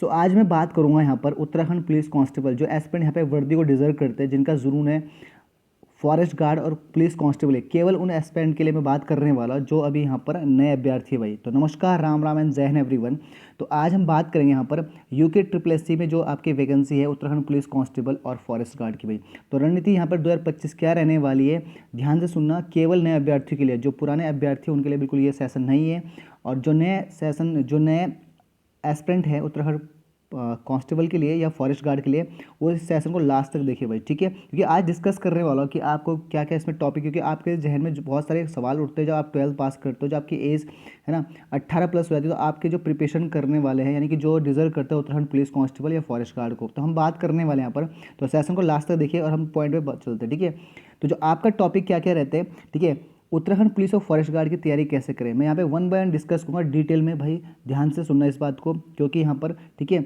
आज मैं बात करूंगा यहाँ पर उत्तराखंड पुलिस कांस्टेबल जो एस्पिरेंट यहाँ पे वर्दी को डिजर्व करते हैं, जिनका जुनून है फॉरेस्ट गार्ड और पुलिस कांस्टेबल है। केवल उन एस्पिरेंट के लिए मैं बात करने वाला जो अभी यहाँ पर नए अभ्यर्थी है भाई। तो नमस्कार, राम राम एंड जय हिंद एवरीवन। तो आज हम बात करेंगे यहाँ पर यूके ट्रिपल एस सी में जो आपकी वैकेंसी है उत्तराखंड पुलिस कांस्टेबल और फॉरेस्ट गार्ड की भाई। तो रणनीति यहाँ पर 2025 क्या रहने वाली है, ध्यान से सुनना। केवल नए अभ्यर्थियों के लिए, जो पुराने अभ्यर्थी उनके लिए बिल्कुल ये सेशन नहीं है। और जो नए एस्पिरेंट है उत्तराखंड कांस्टेबल के लिए या फॉरेस्ट गार्ड के लिए, वो इस सेशन को लास्ट तक देखिए भाई, ठीक है। क्योंकि आज डिस्कस करने वाला हूँ कि आपको क्या क्या इसमें टॉपिक, क्योंकि आपके जहन में बहुत सारे सवाल उठते हैं जब आप 12th पास करते हो, जब आपकी एज है ना 18 प्लस हो जाती है, तो आपके जो प्रिपरेशन करने वाले हैं, यानी कि जो डिजर्व करते हैं उत्तराखंड पुलिस कांस्टेबल या फॉरेस्ट गार्ड को, तो हम बात करने वाले हैं यहाँ पर। तो सेशन को लास्ट तक देखिए और हम पॉइंट पे चलते हैं, ठीक है। तो जो आपका टॉपिक क्या क्या रहते हैं, ठीक है, उत्तराखंड पुलिस और फॉरेस्ट गार्ड की तैयारी कैसे करें, मैं यहाँ पे वन बाय वन डिस्कस करूँगा डिटेल में भाई। ध्यान से सुनना इस बात को, क्योंकि यहाँ पर, ठीक है,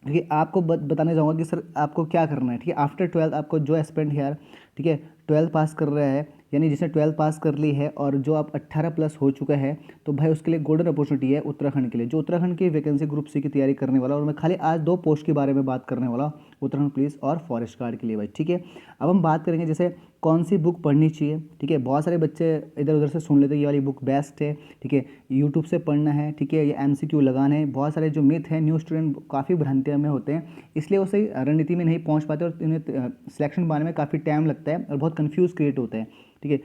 क्योंकि आपको बताने जाऊँगा कि सर आपको क्या करना है, ठीक है। आफ्टर 12th आपको जो एस्पिरेंट यार, ठीक है, 12th पास कर रहा है, यानी जिसने 12th पास कर ली है और जो आप 18 प्लस हो चुका है, तो भाई उसके लिए गोल्डन अपॉर्चुनिटी है उत्तराखंड के लिए, जो उत्तराखंड की वैकेंसी ग्रुप सी की तैयारी करने वाला। और मैं खाली आज 2 पोस्ट के बारे में बात करने वाला उत्तराखंड पुलिस और फॉरेस्ट गार्ड के लिए भाई, ठीक है। अब हम बात करेंगे जैसे कौन सी बुक पढ़नी चाहिए, ठीक है। बहुत सारे बच्चे इधर उधर से सुन लेते हैं ये वाली बुक बेस्ट है, ठीक है, यूट्यूब से पढ़ना है, ठीक है, ये MCQ लगाना है। बहुत सारे जो मिथ हैं, न्यू स्टूडेंट काफ़ी भ्रांतियाँ में होते हैं, इसलिए वो सही रणनीति में नहीं पहुंच पाते और इन्हें सिलेक्शन पाने में काफ़ी टाइम लगता है और बहुत कन्फ्यूज़ क्रिएट होता है, ठीक है।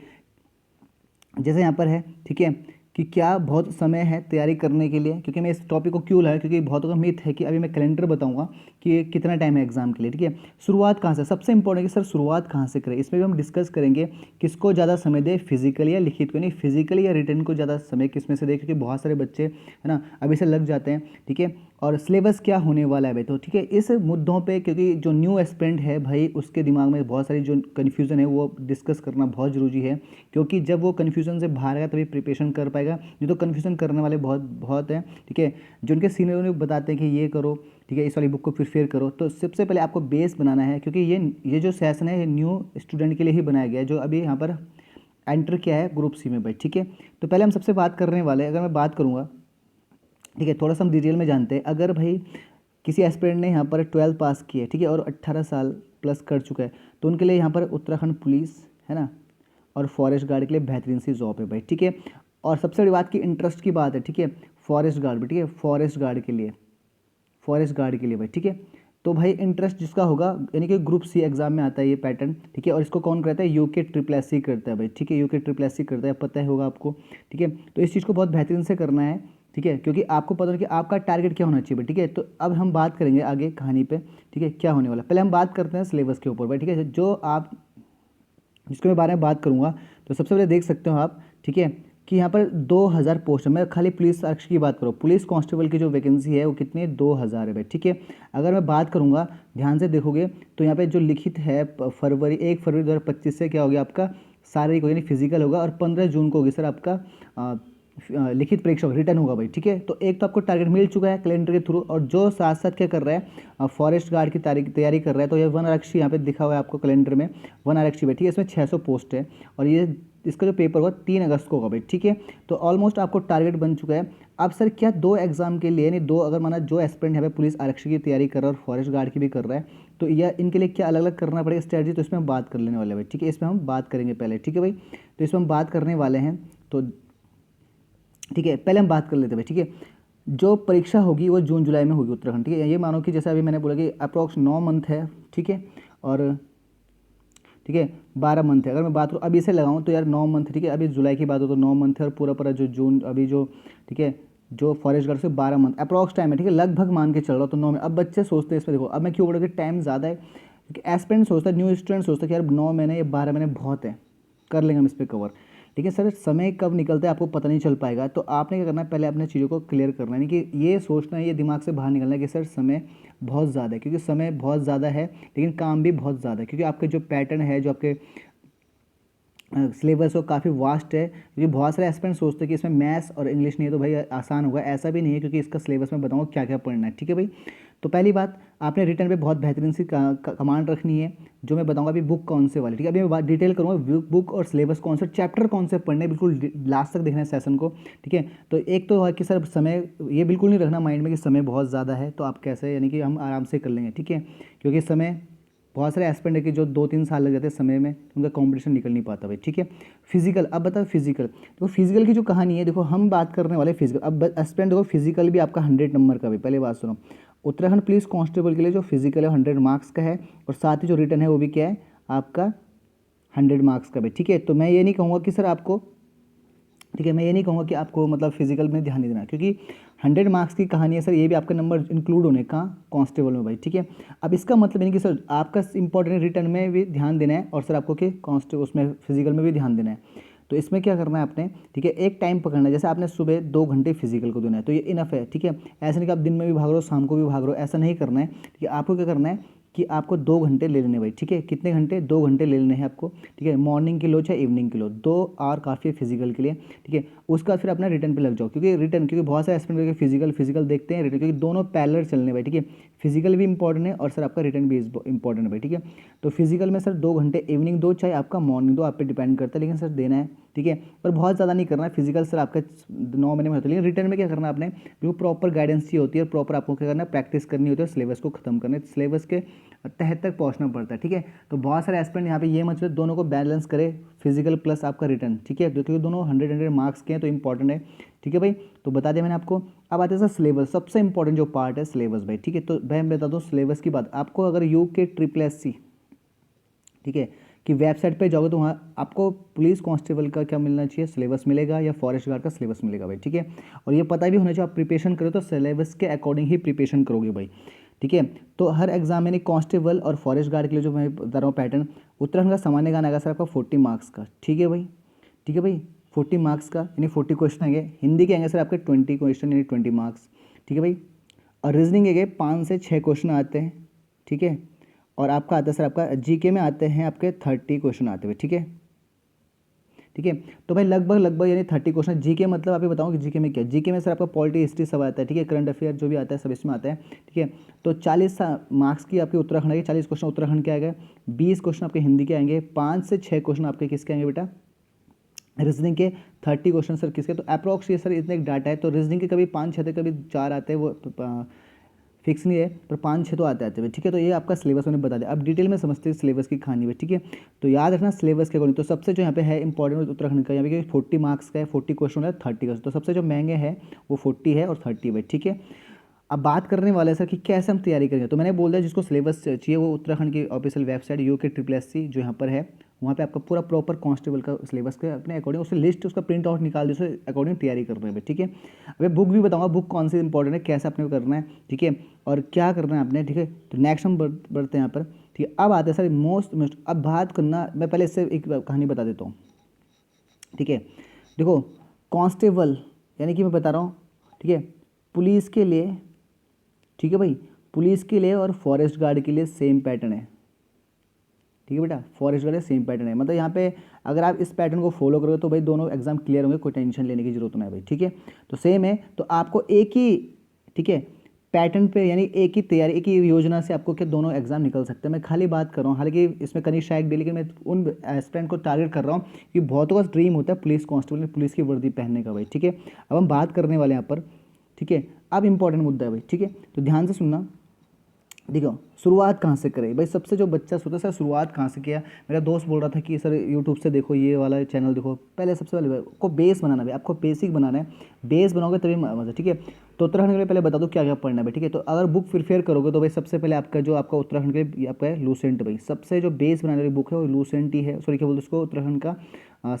जैसे यहाँ पर है, ठीक है, कि क्या बहुत समय है तैयारी करने के लिए, क्योंकि मैं इस टॉपिक को क्यों लाया, क्योंकि बहुतों का मिथ है कि अभी मैं कैलेंडर बताऊंगा कि कितना टाइम है एग्जाम के लिए, ठीक है। शुरुआत कहाँ से, सबसे इंपॉर्टेंट कि सर शुरुआत कहाँ से करें, इसमें भी हम डिस्कस करेंगे किसको ज़्यादा समय दे, फिजिकली या लिखित को, नहीं फिजिकली या रिटर्न को ज़्यादा समय किस में से दे, क्योंकि बहुत सारे बच्चे है ना अभी से लग जाते हैं, ठीक है। और सिलेबस क्या होने वाला है भाई, तो ठीक है, इस मुद्दों पे, क्योंकि जो न्यू एस्पिरेंट है भाई उसके दिमाग में बहुत सारी जो कन्फ्यूज़न है वो डिस्कस करना बहुत ज़रूरी है, क्योंकि जब वो कन्फ्यूज़न से बाहर आएगा तभी प्रिपरेशन कर पाएगा। नहीं तो कन्फ्यूज़न करने वाले बहुत बहुत हैं, ठीक है, जो उनके सीनियर उन्हें बताते हैं कि ये करो, ठीक है, इस वाली बुक को प्रिफेयर करो। तो सबसे पहले आपको बेस बनाना है, क्योंकि ये जो सेशन है ये न्यू स्टूडेंट के लिए ही बनाया गया है, जो अभी यहाँ पर एंटर किया है ग्रुप सी में भाई, ठीक है। तो पहले हम सबसे बात करने वाले हैं, अगर मैं बात करूँगा, ठीक है, थोड़ा सा हम डिटेल में जानते हैं। अगर भाई किसी एस्पिरेंट ने यहाँ पर 12th पास की है, ठीक है, और 18 साल प्लस कर चुका है, तो उनके लिए यहाँ पर उत्तराखंड पुलिस है ना और फॉरेस्ट गार्ड के लिए बेहतरीन सी जॉब है भाई, ठीक है। और सबसे बड़ी बात की इंटरेस्ट की बात है, ठीक है, फॉरेस्ट गार्ड भी, ठीक है, फॉरेस्ट गार्ड के लिए भाई, ठीक है। तो भाई इंटरेस्ट जिसका होगा, यानी कि ग्रुप सी एग्जाम में आता है ये पैटर्न, ठीक है। और इसको कौन करता है, यूके ट्रिपल एस सी करता है भाई, ठीक है, यूके ट्रिपल एस सी करता है, पता है होगा आपको, ठीक है। तो इस चीज़ को बहुत बेहतरीन से करना है, ठीक है, क्योंकि आपको पता है कि आपका टारगेट क्या होना चाहिए भाई, ठीक है। तो अब हम बात करेंगे आगे कहानी पे, ठीक है, क्या होने वाला। पहले हम बात करते हैं सिलेबस के ऊपर भाई, ठीक है, जो आप जिसके मैं बारे में बात करूंगा। तो सबसे पहले देख सकते हो आप, ठीक है, कि यहाँ पर 2000 पोस्ट है। मैं खाली पुलिस आरक्षी की बात करूँ, पुलिस कांस्टेबल की जो वैकेंसी है वो कितनी है, 2000 है भाई, ठीक है। अगर मैं बात करूँगा, ध्यान से देखोगे तो यहाँ पे जो लिखित है 1 फरवरी 2025 से क्या हो गया आपका शारीरिक यानी फिजिकल होगा, और 15 जून को होगी सर आपका लिखित परीक्षा रिटर्न होगा भाई, ठीक है। तो एक तो आपको टारगेट मिल चुका है कैलेंडर के थ्रू, और जो साथ साथ क्या कर रहा है फॉरेस्ट गार्ड की तैयारी कर रहा है, तो ये 1 आरक्षी यहाँ पे दिखा हुआ है आपको कैलेंडर में, 1 आरक्षी भाई, ठीक है। इसमें 600 पोस्ट है और ये इसका जो पेपर होगा 3 अगस्त को होगा भाई, ठीक है। तो ऑलमोस्ट आपको टारगेट बन चुका है। अब सर क्या 2 एग्जाम के लिए, नहीं 2, अगर माना जो एस्पिरेंट यहाँ पे पुलिस आरक्षी की तैयारी कर रहा है और फॉरेस्ट गार्ड की भी कर रहा है, तो यह इनके लिए क्या अलग अलग करना पड़ेगा स्ट्रैटेजी, तो इसमें हम बात कर लेने वाले हैं भाई, ठीक है। इसमें हम बात करेंगे पहले, ठीक है भाई। तो इसमें हम बात करने वाले हैं, तो ठीक है, पहले हम बात कर लेते हैं भाई, ठीक है। जो परीक्षा होगी वो जून जुलाई में होगी उत्तराखंड, ठीक है। ये मानो कि जैसे अभी मैंने बोला कि अप्रॉक्स 9 मंथ है, ठीक है, और ठीक है 12 मंथ है। अगर मैं बात करूँ अभी से लगाऊँ तो यार 9 मंथ, ठीक है, अभी जुलाई की बात हो तो 9 मंथ है, और पूरा पूरा जो जून अभी जो, ठीक है, जो फॉरेस्ट गार्ड से 12 मंथ अप्रॉक्स टाइम है, ठीक है, लगभग मान के चल रहा हो तो 9 में। अब बच्चे सोचते हैं, इसमें देखो अब मैं क्यों बोला कि टाइम ज़्यादा है, क्योंकि एस्पिरेंट सोचता है, न्यू स्टूडेंट सोचता है कि यार 9 महीने या 12 महीने बहुत है, कर लेंगे हम इस पर कवर, ठीक है। सर समय कब निकलता है आपको पता नहीं चल पाएगा, तो आपने क्या करना है, पहले अपने चीज़ों को क्लियर करना है, यानी कि ये सोचना है, ये दिमाग से बाहर निकलना है कि सर समय बहुत ज़्यादा है, क्योंकि समय बहुत ज़्यादा है लेकिन काम भी बहुत ज़्यादा है, क्योंकि आपके जो पैटर्न है, जो आपके सिलेबस वो काफ़ी वास्ट है, क्योंकि बहुत सारे एस्पिरेंट सोचते हैं कि इसमें मैथ्स और इंग्लिश नहीं है तो भाई आसान होगा। ऐसा भी नहीं है, क्योंकि इसका सिलेबस में बताऊंगा क्या क्या पढ़ना है। ठीक है भाई। तो पहली बात, आपने रिटर्न पे बहुत बेहतरीन सी कमांड रखनी है, जो मैं बताऊंगा अभी बुक कौन से वाले। ठीक है, अभी मैं बात डिटेल करूँगा बुक और सिलेबस कौन से चैप्टर कौन से पढ़ने हैं, बिल्कुल लास्ट तक देखना है सेशन को। ठीक है, तो एक तो है कि सर समय, ये बिल्कुल नहीं रखना माइंड में कि समय बहुत ज़्यादा है तो आप कैसे, यानी कि हम आराम से कर लेंगे। ठीक है, क्योंकि समय बहुत सारे एस्पेक्ट है कि जो 2-3 साल लग जाते हैं समय में, उनका कॉम्पिटिशन निकल नहीं पाता भाई। ठीक है, फिजिकल, अब बताओ फिजिकल। तो फिजिकल की जो कहानी है, देखो हम बात करने वाले फिजिकल। अब एस्पेक्ट देखो, फिजिकल भी आपका 100 नंबर का भी, पहले बात सुनो। उत्तराखंड पुलिस कांस्टेबल के लिए जो फिजिकल है 100 मार्क्स का है, और साथ ही जो रिटर्न है वो भी क्या है आपका 100 मार्क्स का भी। ठीक है, तो मैं ये नहीं कहूँगा कि सर आपको, ठीक है, मैं ये नहीं कहूँगा कि आपको मतलब फिजिकल में ध्यान नहीं देना, क्योंकि 100 मार्क्स की कहानी है सर, ये भी आपका नंबर इंक्लूड होने का कांस्टेबल में भाई। ठीक है, अब इसका मतलब नहीं कि सर आपका इंपॉर्टेंट रिटर्न में भी ध्यान देना है और सर आपको कि कांस्टेबल उसमें फिजिकल में भी ध्यान देना है। तो इसमें क्या करना है आपने, ठीक है, एक टाइम पकड़ना है। जैसे आपने सुबह 2 घंटे फिजिकल को देना है, तो ये इनफ है। ठीक है, ऐसा नहीं कि आप दिन में भी भाग रहे हो शाम को भी भाग रहे हो, ऐसा नहीं करना है। ठीक है, आपको क्या करना है कि आपको 2 घंटे ले लेने भाई। ठीक है, कितने घंटे, 2 घंटे ले लेने हैं आपको। ठीक है, मॉर्निंग के लो चाहे इवनिंग के लो, 2 आवर काफ़ी है फिजिकल के लिए। ठीक है, उसके बाद फिर अपना रिटर्न पे लग जाओ, क्योंकि बहुत सारे एस्पिरेंट फिजिकल फिजिकल देखते हैं रिटर्न, क्योंकि दोनों पैरेलल चलने भाई। ठीक है, फिजिकल भी इंपॉर्टेंट है और सर आपका रिटर्न भी इंपॉर्टेंट है भाई। ठीक है, तो फिजिकल में सर 2 घंटे इवनिंग दो चाहे आपका मॉर्निंग दो, आप पे डिपेंड करता है, लेकिन सर देना है। ठीक है, पर बहुत ज़्यादा नहीं करना है फिजिकल सर आपका 9 महीने में होता है, लेकिन रिटर्न में क्या करना है आपने, बिल्कुल प्रॉपर गाइडेंस चाहिए होती है, और प्रॉपर आपको क्या करना है, प्रैक्टिस करनी होती है, सिलेबस को खत्म करना है, सिलेबस के तहत तक पहुंचना पड़ता है। ठीक है, तो बहुत सारे एस्पिरेंट यहाँ पे ये मतलब दोनों को बैलेंस करे, फिजिकल प्लस आपका रिटर्न। ठीक है, क्योंकि दोनों 100 मार्क्स के हैं तो इंपॉर्टेंट है। ठीक है भाई, तो बता दिया मैंने आपको। अब आते हैं सर सिलेबस, सबसे इंपॉर्टेंट जो पार्ट है सिलेबस भाई। ठीक है, तो भाई मैं बता दूँ सिलेबस की बात, आपको अगर UKSSC, ठीक है, कि वेबसाइट पे जाओगे तो वहाँ आपको पुलिस कांस्टेबल का क्या मिलना चाहिए, सिलेबस मिलेगा, या फॉरेस्ट गार्ड का सिलेबस मिलेगा भाई। ठीक है, और ये पता भी होना चाहिए आप प्रिपरेशन करो तो सिलेबस के अकॉर्डिंग ही प्रिपरेशन करोगे भाई। ठीक है, तो हर एग्जाम यानी कांस्टेबल और फॉरेस्ट गार्ड के लिए जो मैं बता रहा हूँ पैटर्न, उत्तराखंड का सामान्य ज्ञान आएगा सर आपका 40 मार्क्स का। ठीक है भाई, ठीक है भाई, 40 मार्क्स का यानी 40 क्वेश्चन आएंगे। हिंदी के आएंगे सर आपके 20 क्वेश्चन यानी 20 मार्क्स। ठीक है भाई, और रीजनिंग के 5 से 6 क्वेश्चन आते हैं। ठीक है, और आपका आता है सर आपका जीके में आते हैं आपके 30 क्वेश्चन आते हुए। ठीक है, ठीक है, तो भाई लगभग लगभग यानी 30 क्वेश्चन जीके, मतलब आप ये बताऊँ कि जीके में क्या, जीके में सर आपका पॉलिटी हिस्ट्री सब आता है। ठीक है, करंट अफेयर जो भी आता है सब इसमें आता है। ठीक है, तो 40 मार्क्स की आपके उत्तराखंड आएगी, 40 क्वेश्चन उत्तराखंड के आएंगे, 20 क्वेश्चन आपके हिंदी के आएंगे, 5 से 6 क्वेश्चन आपके किसके आएंगे बेटा, रीजनिंग के, 30 क्वेश्चन सर किसके, तो अप्रॉक्स ये सर इतने एक डाटा है। तो रीजनिंग के कभी 5-6 थे, कभी 4 आते हैं, वो फिक्स नहीं है, पर 5-6 तो आते आते हैं। ठीक है, तो ये आपका सिलेबस मैंने बता दिया। अब डिटेल में समझते हैं सिलेबस की कहानी में। ठीक है, तो याद रखना सिलेबस के अकॉर्डिंग, तो सबसे जो यहाँ पे है इंपॉर्टेंट उत्तराखंड का, यहाँ पे 40 मार्क्स का है, 40 क्वेश्चन है, 30 का, तो सबसे जो महंगे हैं वो 40 है और 30 है। ठीक है, अब बात करने वाले हैं सर कि कैसे हम तैयारी करेंगे, तो मैंने बोल दिया जिसको सिलेबस चाहिए वो उत्तराखंड की ऑफिशियल वेबसाइट UKSSC जो यहाँ पर है, वहाँ पे आपका पूरा प्रॉपर कांस्टेबल का सिलेबस के अपने अकॉर्डिंग उससे लिस्ट उसका प्रिंट आउट निकाल दो, उससे अकॉर्डिंग तैयारी कर रहे हैं। ठीक है, अभी बुक भी बताऊंगा बुक कौन सी इंपॉर्टेंट है, कैसे आपने करना है। ठीक है, और क्या करना है आपने। ठीक है, तो नेक्स्ट हम बढ़ते हैं यहाँ पर। ठीक है, अब आते हैं सर मोस्ट, अब बात करना, मैं पहले इससे एक कहानी बता देता हूँ। ठीक है, देखो कांस्टेबल यानी कि मैं बता रहा हूँ, ठीक है, पुलिस के लिए, ठीक है भाई, पुलिस के लिए और फॉरेस्ट गार्ड के लिए सेम पैटर्न है। ठीक है बेटा, फॉरेस्ट गार्ड सेम पैटर्न है, मतलब यहाँ पे अगर आप इस पैटर्न को फॉलो करोगे तो भाई दोनों एग्जाम क्लियर होंगे, कोई टेंशन लेने की जरूरत नहीं है भाई। ठीक है, तो सेम है, तो आपको एक ही, ठीक है, पैटर्न पे यानी एक ही तैयारी, एक ही योजना से आपको क्या दोनों एग्जाम निकल सकते हैं। मैं खाली बात कर रहा हूँ, हालांकि इसमें कनिष्क शायक भी, लेकिन मैं उन एस्पिरेंट को टारगेट कर रहा हूँ कि बहुतों का ड्रीम होता है पुलिस कांस्टेबल में पुलिस की वर्दी पहनने का भाई। ठीक है, अब हम बात करने वाले हैं यहाँ पर। ठीक है, अब इंपॉर्टेंट मुद्दा है भाई। ठीक है, तो ध्यान से सुनना। देखो शुरुआत कहाँ से करें भाई, सबसे जो बच्चा सोचता है सर शुरुआत कहाँ से किया, मेरा दोस्त बोल रहा था कि सर यूट्यूब से देखो, ये वाला चैनल देखो, पहले सबसे पहले आपको बेस बनाना है, आपको बेसिक बनाना है, बेस बनाओगे तभी मजा। ठीक है, तो उत्तराखंड के लिए पहले बता दो क्या क्या पढ़ना है भाई। ठीक है, तो अगर बुक प्रिफेयर करोगे तो भाई सबसे पहले आपका जो आपका उत्तराखंड के लिए आपका है लूसेंट भाई, सबसे जो बेस बनाने वाली बुक है वो लूसेंट ही है, सॉरी क्या बोलते हैं उसको, उत्तराखंड का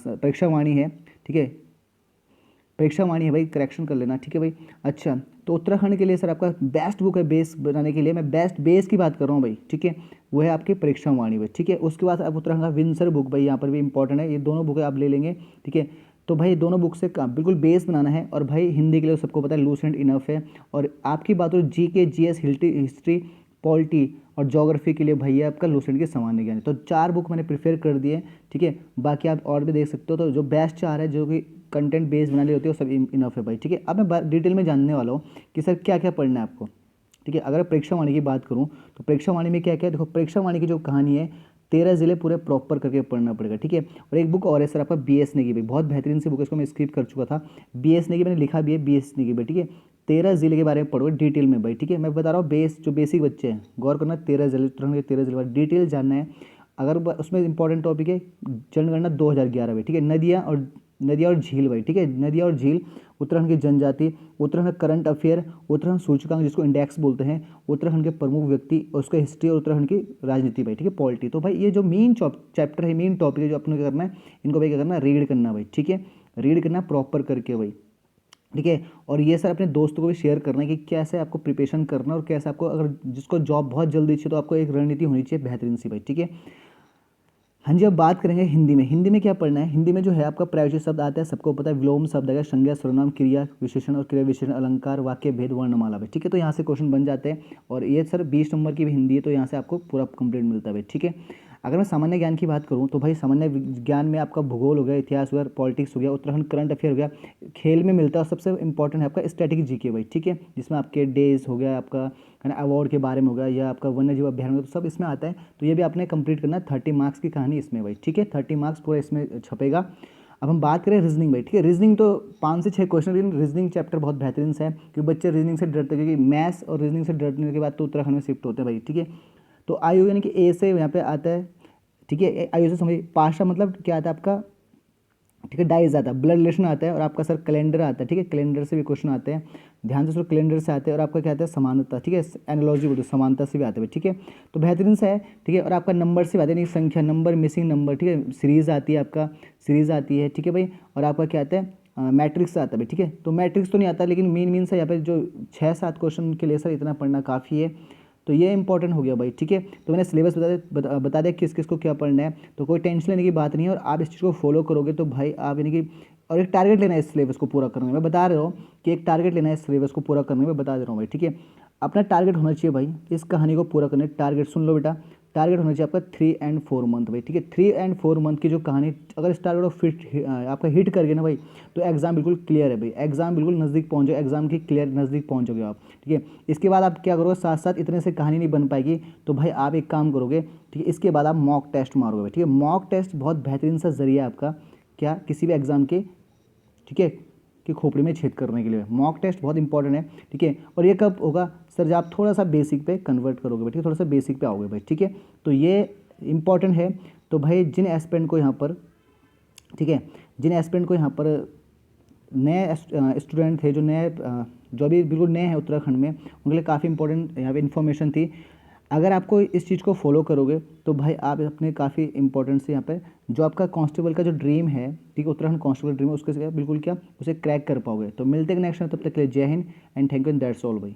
परीक्षा वाणी है। ठीक है, परीक्षा वाणी है भाई, करेक्शन कर लेना। ठीक है भाई, अच्छा, तो उत्तराखंड के लिए सर आपका बेस्ट बुक है बेस बनाने के लिए, मैं बेस्ट बेस की बात कर रहा हूँ भाई। ठीक है, वो है आपकी परीक्षा वाणी भाई। ठीक है, उसके बाद आप उत्तराखंड का विंसर बुक भाई, यहाँ पर भी इंपॉर्टेंट है, ये दोनों बुक आप ले लेंगे। ठीक है, तो भाई दोनों बुक से बिल्कुल बेस बनाना है, और भाई हिंदी के लिए सबको पता है लूसेंट इनफ है। और आपकी बात हो GK GS हिस्ट्री पॉलिटी और ज्योग्राफी के लिए भैया आपका लुसेंट की सामान्य ज्ञान। तो 4 बुक मैंने प्रिफेयर कर दिए, ठीक है। बाकी आप और भी देख सकते हो। तो जो बेस्ट 4 है जो कि कंटेंट बेस्ड बनाने होती है वो सब इनफ है भाई, ठीक है। अब मैं डिटेल में जानने वाला हूँ कि सर क्या क्या पढ़ना है आपको, ठीक है। अगर परीक्षा वाणी की बात करूँ तो परीक्षा वाणी में क्या क्या है, देखो परीक्षा वाणी की जो कहानी है 13 जिले पूरे प्रॉपर करके पढ़ना पड़ेगा, ठीक है। और एक बुक और है सर आपका BS नेगी भाई, बहुत बेहतरीन सी बुक है, इसको मैं स्किप कर चुका था। BS नेगी मैंने लिखा भी है, BS नेगी भाई, ठीक है। 13 जिले के बारे में पढ़ो डिटेल में भाई, ठीक है। मैं बता रहा हूँ जो बेसिक बच्चे हैं गौर करना, 13 जिले उत्तराखंड के 13 जिले डिटेल जानना है। अगर उसमें इंपॉर्टेंट टॉपिक है जनगणना 2011 भाई, ठीक है। नदियाँ और झील भाई, ठीक है। नदियाँ और झील, उत्तराखंड की जनजाति, उत्तराखंड का करंट अफेयर, उत्तराखंड सूचकांक जिसको इंडेक्स बोलते हैं, उत्तराखंड के प्रमुख व्यक्ति और उसका हिस्ट्री और उत्तराखंड की राजनीति भाई, ठीक है, पॉलिटी। तो भाई ये जो मेन चैप्टर है, मेन टॉपिक है जो अपने क्या करना है, इनको भाई क्या करना है, रीड करना भाई, ठीक है। रीड करना प्रॉपर करके भाई, ठीक है। और ये सर अपने दोस्तों को भी शेयर करना है कि कैसे आपको प्रिपरेशन करना है और कैसे आपको, अगर जिसको जॉब बहुत जल्दी चाहिए तो आपको एक रणनीति होनी चाहिए बेहतरीन सी भाई, ठीक है। हाँ जी, अब बात करेंगे हिंदी में। हिंदी में क्या पढ़ना है, हिंदी में जो है आपका प्रायोजित शब्द आता है, सबको पता है, विलोम शब्द आएगा, संज्ञा, सर्वनाम, क्रिया विशेषण और क्रिया विशेषण, अलंकार, वाक्य भेद, वर्णमाला भाई, ठीक है। तो यहाँ से क्वेश्चन बन जाते हैं और ये सर 20 नंबर की भी हिंदी है, तो यहाँ से आपको पूरा कंप्लीट मिलता है भाई, ठीक है। अगर मैं सामान्य ज्ञान की बात करूँ तो भाई सामान्य ज्ञान में आपका भूगोल हो गया, इतिहास हो गया, पॉलिटिक्स हो गया, उत्तराखंड करंट अफेयर हो गया, खेल में मिलता है और सबसे इंपॉर्टेंट है आपका स्टैटिक जीके भाई, ठीक है। जिसमें आपके डेज हो गया, आपका है ना अवार्ड के बारे में हो गया, या आपका वन्य जीव अभ्यारण्य, तो सब इसमें आता है। तो ये भी आपने कंप्लीट करना है, 30 मार्क्स की कहानी इसमें भाई, ठीक है। 30 मार्क्स पूरा इसमें छपेगा। अब हम बात करें रीजनिंग भाई, ठीक है। रीजनिंग तो 5 से 6 क्वेश्चन, लेकिन रीजनिंग चैप्टर बहुत बेहतरीन से है क्योंकि बच्चे रीजनिंग से डरते हैं, क्योंकि मैथ्स और रीजनिंग से डरने के बाद तो उत्तराखंड में शिफ्ट होते हैं भाई, ठीक है। तो आयु यानी कि ए से यहाँ पे आता है, ठीक है। आयु से समझिए, पाशा मतलब क्या आता है आपका, ठीक है, डाइज आता है, ब्लड रिलेशन आता है, और आपका सर कैलेंडर आता है, ठीक है। कैलेंडर से भी क्वेश्चन आते हैं, ध्यान से सुनो, कैलेंडर से आते हैं। और आपका क्या आता है, समानता, ठीक है, एनालॉजी बोलते हैं, समानता से भी आते हैं, ठीक है। तो बेहतरीन सा है, ठीक है। और आपका नंबर से भी आते हैं, संख्या, नंबर, मिसिंग नंबर, ठीक है। सीरीज आती है, आपका सीरीज आती है, ठीक है भाई। और आपका क्या आता है, मैट्रिक्स आता है भाई, ठीक है। तो मैट्रिक्स तो नहीं आता, लेकिन मेन से यहाँ पे जो 6-7 क्वेश्चन के लिए सर इतना पढ़ना काफ़ी है। तो ये इंपॉर्टेंट हो गया भाई, ठीक है। तो मैंने सिलेबस बता दिया किस किस को क्या पढ़ना है, तो कोई टेंशन लेने की बात नहीं है। और आप इस चीज़ को फॉलो करोगे तो भाई आप यानी कि, और एक टारगेट लेना है इस सिलेबस को पूरा करने में, मैं बता रहा हूँ कि एक टारगेट लेना है इस सिलेबस को पूरा करने में, बता दे रहा हूँ भाई, ठीक है। अपना टारगेट होना चाहिए भाई इस कहानी को पूरा करने, टारगेट सुन लो बेटा, टारगेट होना चाहिए आपका 3 और 4 मंथ भाई, ठीक है। 3 और 4 मंथ की जो कहानी अगर इस टारगेट को फिट आपका हिट कर गए ना भाई, तो एग्जाम बिल्कुल क्लियर है भाई, एग्जाम बिल्कुल नज़दीक पहुँच जाओ, एग्जाम की क्लियर नज़दीक पहुँचोगे आप, ठीक है। इसके बाद आप क्या करोगे, साथ साथ इतने से कहानी नहीं बन पाएगी, तो भाई आप एक काम करोगे, ठीक है। इसके बाद आप मॉक टेस्ट मारोगे, ठीक है। मॉक टेस्ट बहुत बेहतरीन सा जरिया है आपका, क्या, किसी भी एग्जाम के, ठीक है, कि खोपड़ी में छेद करने के लिए मॉक टेस्ट बहुत इंपॉर्टेंट है, ठीक है। और ये कब होगा सर, जब आप थोड़ा सा बेसिक पे कन्वर्ट करोगे भाई, ठीक है, थोड़ा सा बेसिक पे आओगे भाई, ठीक है। तो ये इंपॉर्टेंट है। तो भाई जिन एस्पिरेंट को यहाँ पर, ठीक है, जिन एस्पिरेंट को यहाँ पर नए स्टूडेंट थे, जो अभी बिल्कुल नए हैं उत्तराखंड में, उनके लिए काफ़ी इंपॉर्टेंट यहाँ पे इन्फॉर्मेशन थी। अगर आपको इस चीज़ को फॉलो करोगे तो भाई आप अपने काफ़ी इंपॉर्टेंट से यहाँ पे जो आपका कांस्टेबल का जो ड्रीम है, ठीक है, उत्तराखंड कांस्टेबल ड्रीम है, उसके बिल्कुल क्या उसे क्रैक कर पाओगे। तो मिलते हैं नेक्स्ट में, तब तक के लिए जय Hind and thank you and that's all भाई।